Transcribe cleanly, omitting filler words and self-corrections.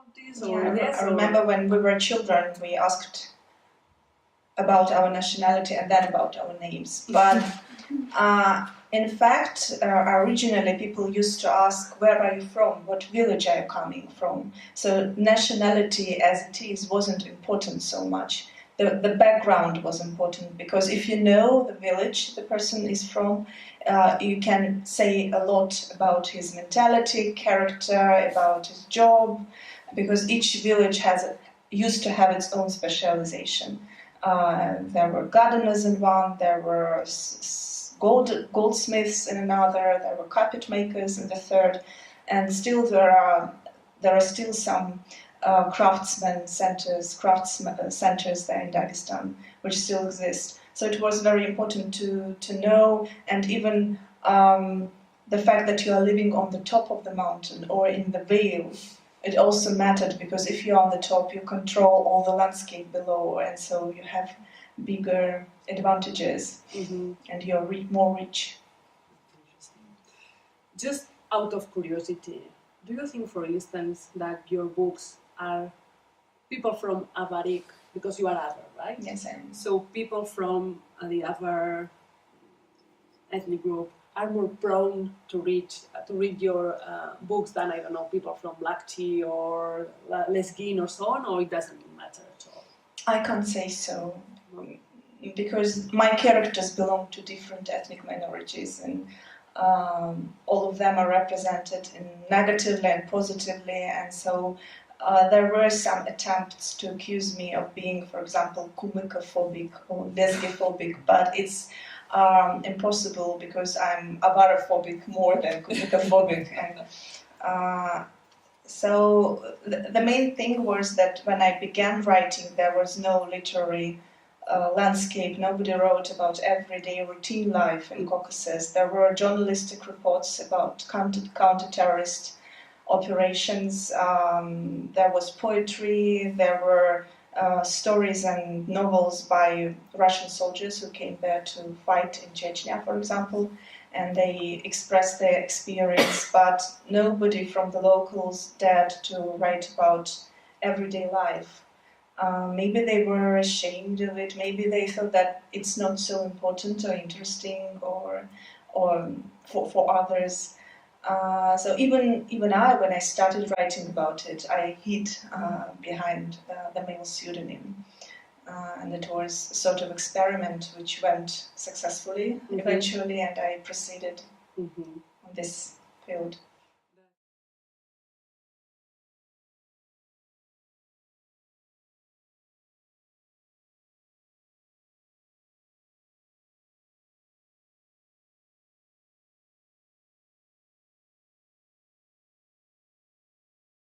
about this? Yeah, I remember when we were children, we asked about our nationality and then about our names. But in fact, originally people used to ask, where are you from? What village are you coming from? So nationality as it is wasn't important so much. The background was important, because if you know the village the person is from, you can say a lot about his mentality, character, about his job, because each village used to have its own specialization. There were gardeners in one, there were goldsmiths in another, there were carpet makers in the third, and still there are still some craftsmen centers there in Daguestan, which still exist. So it was very important to know, and even the fact that you are living on the top of the mountain or in the vale, it also mattered, because if you're on the top, you control all the landscape below, and so you have bigger advantages, and you're more rich. Interesting. Just out of curiosity, do you think, for instance, that your books are people from Avarik, because you are Avar, right? Yes, I am. So people from the Avar ethnic group are more prone to read your books than, I don't know, people from Black Tea or Lesgin or so on, or it doesn't matter at all? I can't say so, because my characters belong to different ethnic minorities, and all of them are represented negatively and positively, and so there were some attempts to accuse me of being, for example, kumikophobic or lesbophobic, but it's impossible, because I'm avarophobic more than kumikophobic. And so the main thing was that when I began writing, there was no literary landscape. Nobody wrote about everyday routine life in Caucasus. There were journalistic reports about counter-terrorist operations. There was poetry. There were stories and novels by Russian soldiers who came there to fight in Chechnya, for example, and they expressed their experience, but nobody from the locals dared to write about everyday life. Maybe they were ashamed of it, maybe they thought that it's not so important or interesting or for others. So even I, when I started writing about it, I hid behind the male pseudonym. And it was a sort of experiment which went successfully eventually, and I proceeded on this field.